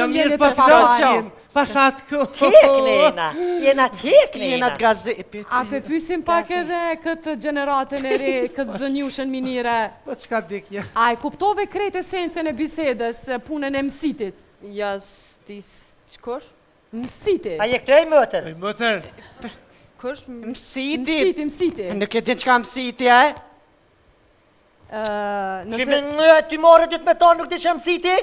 Jam mirë për papajin. Pashat ku. Teknina, jena teknina. Jena të gazepit. A të pysim pak edhe këtë gjeneratën e re, këtë zënjushën minire. Po qka dikje? A e kuptove krejt esencën e bisedës, punën e mësitit? Ja, stis... Qëkosh? Mësitit. A je këtë e mëtër? Oj, mëtër. Kosh? Mësitit. Mësitit. Nuk e din qka mësiti, e? Që ty more dytë me tonë nuk di që mësiti?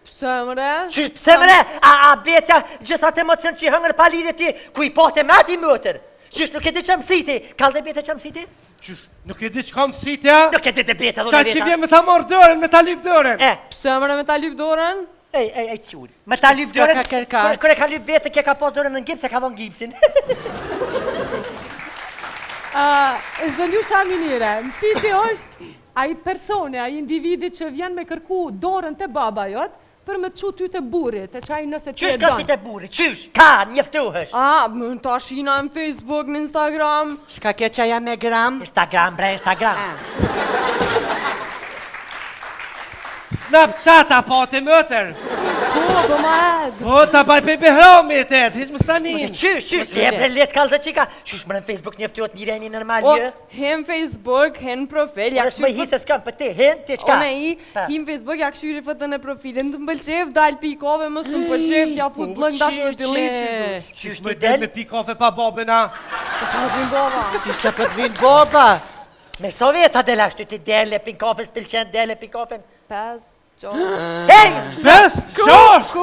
Pse mëre? Pse mëre? A betja gjithat emocion që hëngër pa lidhje ti, ku i pote me ati mëtër? Qysh nuk e di që mësiti? Kalde bete që mësiti? Qysh, nuk e di qka mësiti, a? Nuk e di të bete, Qa që vjen me ta morë dërën, me ta lyp dërën? Pse mëre me ta lyp dorën? Ej, qull. Me ta lyp dërën, S'ka kërka. kër e ka lyp bete, kje ka pos dërën në gips, e ka von gipsin. Zënjusha minire, mësiti është ai persone, ai individi që vjen me kërku dorën të baba jot, për me të qu ty të burit, e qaj nëse ti e Qysh ka ti të buri? Qysh? Ka, njeftuhësh? Më ta shina në Facebook, në Instagram. Shka ke qaja me gram? Instagram, bre, Instagram. Snapchat apo të mëtër? Po ma edh. Po, ta baj pe behromit e të, hiq më stanin. Qysh, je bre let kalë të qika. Qysh më në Facebook njeftuat një rejni normal jë? Hem Facebook, hem profil, ja Më hisë s'kam për ti, hen, ti qka? One i, him Facebook, ja këshyri fëtën e profilin, të mbëlqef, dal pikove, mës të mbëlqef, ja fut blëng, dash është të liqë. Qysh Më ti del del? me pi kafe pa babena. Qysh që për të vinë boba? Me sovjeta del ashtu ti dele, pin kafe, s'pilqen, dele, pin kafe. 5, 6... Hej! Bes, qosh!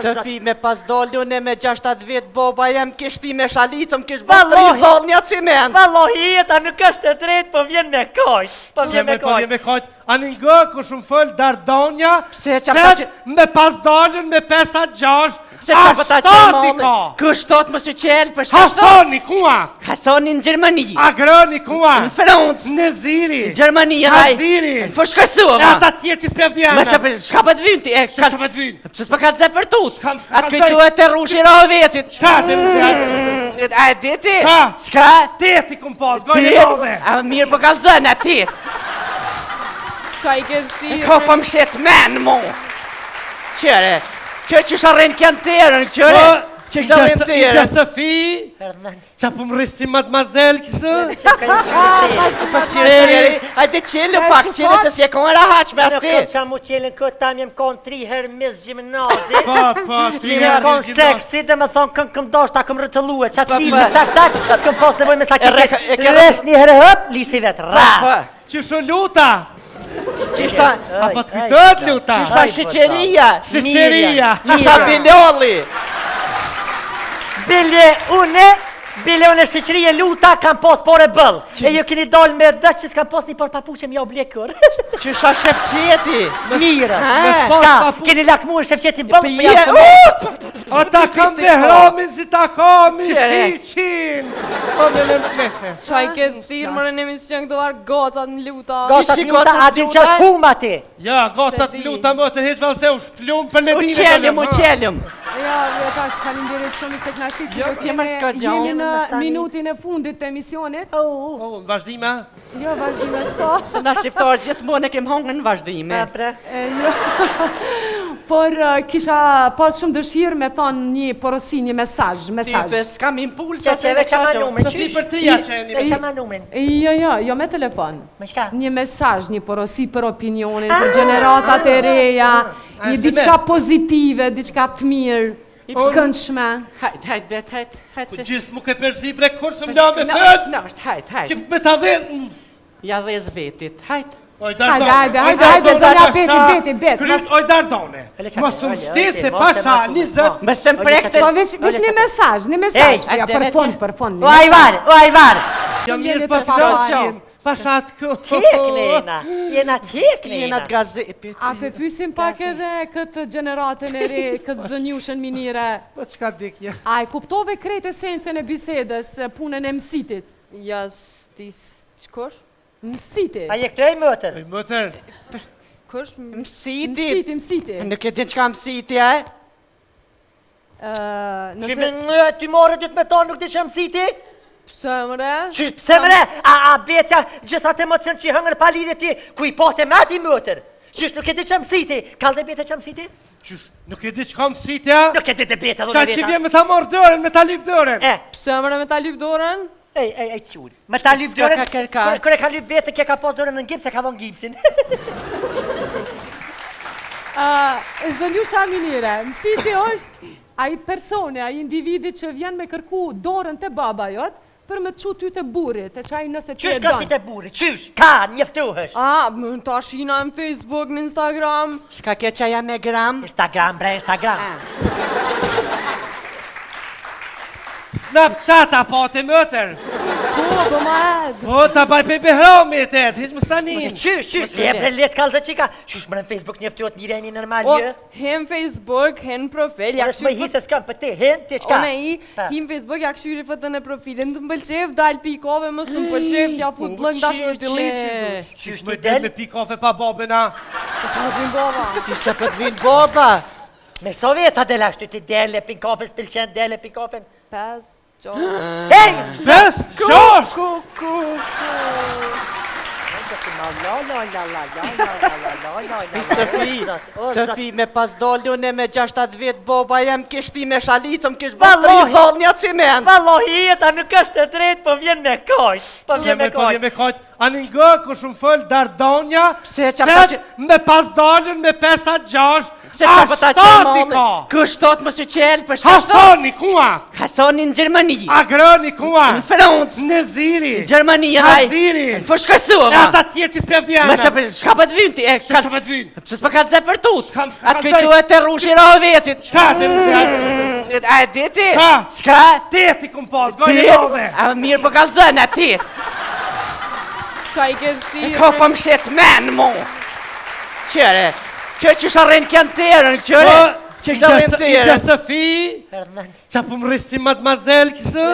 Sëfi, me pas doli une me 6-7 vjetë boba jem kishti me shalicëm, kish bërë 3 zonë një ciment. Vallohi jeta nuk është e drejt, po vjen me kojt. Po vjen me Po kojt. vjen me kojt. Ani ngë ku shumë fëll Dardonja. Pse qa pa që... Me pas dalën me 5-6. Pse qa pa ta që Ashtati mame? ka. Kështot më së qelë, për shka shtot? Hasoni kua. Hasoni në Gjermani. Agroni kua. Në Francë. Në ziri. Në Gjermani, Haziri. Në fëshkësua, E ata tje që s'pjef djena. Ma shka për të vynë ti, Shka që për të vynë? Që s'pa ka të zë për tut. S'kam- Atë s'kam këtu e të rushi Rahovecit. Shka të më A e di ti? Ka. Shka? Teti kum pas, Ti? gojë nove. A mirë po kalëzën e ti. Qa i ke E thirë... ka pa më shetë menë mu. Qere, që sharren kënë tërën, qere. Që sharren Ika tërën. Sofi, qa po më rrisi mademoiselle kësë? Pa qere, hajde qelu pak, qere se s'je konë rahaq me Nuk asti. kam qa mu qelin këtë tam jem konë 3 herë mis gjimnazi. Po, ty Jem herë konë gjimnaz. seksi dhe me thonë kënë këm doshta këm rëtëllue. Qatë Po, filmë, po. tak, s'këm pas nevoj me sa E ke Resh një herë hëp, lisi vetë, ra. Pa, Që shu luta? qisha, Apo të kujtët luta? qisha shqeqeria, Shqeqeria. qisha bilolli. Bile unë shqeqërije luta kam pos por e bëll. E ju keni dal me dëq që s'kam pos një por papuqe m'ja u blekër. Qisha shefqeti. Mirë. Ha, Ka, keni lakmu në shqeqetin bëll, me Pije, jashtë O ta kam behromin si ta kam i Qere. shiqin. O me në mlese. Qa i ke thirë mërë në emision këto varë gocat në luta. Gotat Shishi, luta, gocat adin luta. që kuma ti. Ja, gocat Se di. luta më të heq valë se u shplum për në u dine. qelim, u qelim. Ja, tash falinderit shumë ishte knaqësi që do jema s'ka gjau. jemi në minutin e fundit të emisionit. O, në vazhdime? Jo, vazhdime s'ka. Se na shqiptarë gjithmonë e kem hongën në vazhdime. Jo. Por kisha pas shumë dëshirë me thonë një porosi, një mesazh. Tipe, s'kam impulsa Se se veç ama qaqo. numen, Sofi qysh? për tria qeni. Veç ama numen. Jo, me telefon. Me shka? Një mesazh, një porosi për opinionin, për gjeneratat e reja, një diçka pozitive, diçka të mirë, të këndshme. Hajt, bet, hajt Po se... gjithë mu ke përzi bre kur së m'la me fëll. Na, është, hajt. Që me ta dhe... Ja dhez vetit, hajt. Oj, Hajde, zonja beti. Krys, oj, Dardone. Mos më shti se pasha 20... Më se më prekse... Po veç një mesazh, ja, për fond. O ajvar. Jam mirë jeni për të papajin. papajin. Pashat ku... Teknina, jena teknina. Jena të gazepit. A të pysim pak edhe këtë gjeneratën e re, këtë zënjushën minire. Po qka dikje? A e kuptove krejt esencën e bisedës, punën e mësitit? Ja, stis... Qëkosh? Mësitit. A je këtë e mëtër? Oj, mëtër. Kosh? Mësitit. Mësitit. Nuk e din qka mësiti, e? Ty more dytë me tonë nuk di që mësiti? Pse mre? Pse mre? A betja gjithat emocion që hëngër pa lidhje ti, ku i pohte me ati mëtër? Qysh nuk e di që mësiti? Kalde bete që mësiti? Qysh, nuk e di që ka mësitja? Nuk e di të bete, Qa që vjen me ta morë dërën, me ta lyp dërën? Pse mre me ta lyp dorën? Ej, qull. Me ta lyp dërën, S'ka kërka. kër e ka lyp bete, kje ka pos dërën në gips, e ka von gipsin. Zënjusha Minire, mësiti është ai persone, ai individi që vjen me kërku dorën të baba jot, për me të ty të burit, e qaj nëse ti e Qysh ka ti të burit? Qysh? Ka, njeftuhësh? Më ta shina në Facebook, në Instagram. Shka ke qaja me gram? Instagram, bre, Instagram. Snapchat po të mëtër. Po, ma edhe. Po, ta baj pe behromit e, hiq më stanin. Qysh, e bre let kalë të qika. Qysh më në Facebook njeftuat një rejni normal O, jë? hem Facebook, hem profil, ja Më hi se s'kam për ti, hen, ti qka? One i, him Facebook, ja këshyri fëtën e profilin, të mbëlqef, dal pikove, mës të mbëlqef, ja fut blëng, dash është delete, Qysh më del me pi kafe pa babena? Qysh që për të vinë boba? Me sovjeta del ashtu ti dele, pin kafe, s'pilqen, dele, pin kafe. 5, 6. Hej! Bes, qosh! Sëfi, me pas dolli unë me 6-7 vjetë boba jem kishti me shalicëm, kish bërë 3 zonë një ciment. Vallohi, jeta nuk është e drejt, po vjen me kojt. Po vjen me kojt. me kojt. Ani ngë ku shumë fëll Dardonja, Pse qa pa që... me pas dollin me 5-6, Pse qa pa ta që ashtati mëllë? ka. Kështot më së qelë, për shka Hasoni, kua? Hasoni në Gjermani, Agroni, kua? në Francë, Në ziri. në Gjermani, raj, Haziri. në Fëshkësua. E ata tje që s'pef Me djena. se për shka për të vynë ti, Që që për të vynë? që s'pë ka të zë për tut. Kam- Atë kam këtu zaj- e të rushi Rahovecit. Qka të në A e diti? Ha? Shka? Teti kum pas, Ti? gojnë e nove. A mirë për kalëzën e ti. Qa i ke thirë? Ko për më shetë menë mu. Qere, që sharrin kënë tërën, qere. Që sharrin Ika tërën. Sofi, qa për më rrisi mademoiselle kësë?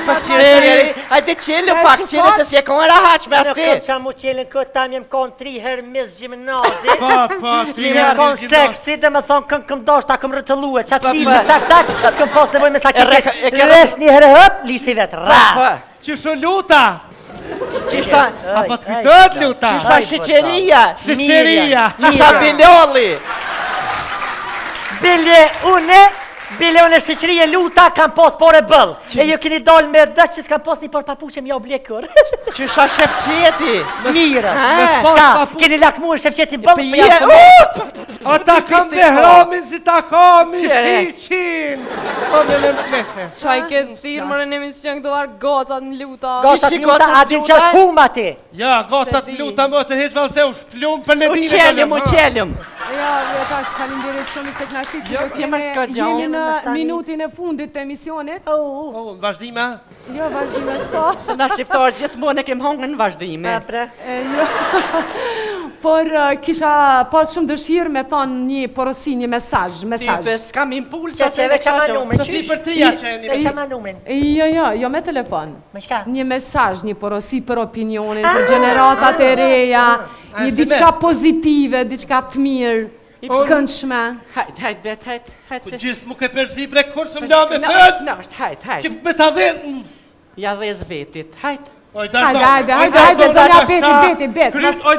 Për qere, hajde qëllu pak, qëllu se si e konë rahaq me Nuk asti. kom qa mu qelin këtë tam jem konë 3 herë mis gjimnazi. Po, Mi me konë seksi dhe me thonë kënë këm dosh ta këm rëtëllue. Qatë filmë, tak, këm pos nevoj me sakit. Resh një herë hëp, lisi vetë, ra. Që shu luta? Qisha, Apo të kujtët luta? qisha shqeqeria. Shqeqeria. Qisha bilolli. Bile unë e shqeqërije luta kam pos por e bëll. E ju keni dalë me dëq që s'kam pos një por papuqe m'ja u blekur. Qisha shefqeti. Mirë. pos Ka, papuqe. keni lakmu e shqeqeti bëll, më Pije, ja Ata kam behromin si ta kami Qere. shiqin. Po me nese. Qa i ke thirë mërë në emision këto varë gocat në luta? Gata Shishi luta, gocat a din luta? që kuma ti. Ja, gocat Se di. luta më të heq valë se u shplum për në U dine. qelim, u qelim. Ja, tash falinderit shumë ishte knaqësi që do jema s'ka gjë. jemi në minutin e fundit të emisionit. O, në vazhdime? Jo, vazhdime s'ka. Se na shqiptarë gjithmonë e kem hongën në vazhdime. Jo. Por kisha pas shumë dëshirë me thonë një porosi, një mesazh. Tipe, s'kam impulsa Se se veç ama numrin, Sofi qysh? për tria qeni. Veç ama numrin. Jo me telefon. Me shka? Një mesazh, një porosi për opinionin, për gjeneratat e reja, një diçka pozitive, diçka të mirë, të këndshme. Hajt, bet, hajt Ku se... gjithë mu ke përzi bre kur së më la me fëll. No, hajt. Që me ta dhe... Ja dhe vetit, hajt. Oj, Hajde, zonja, beti, bet. Oj,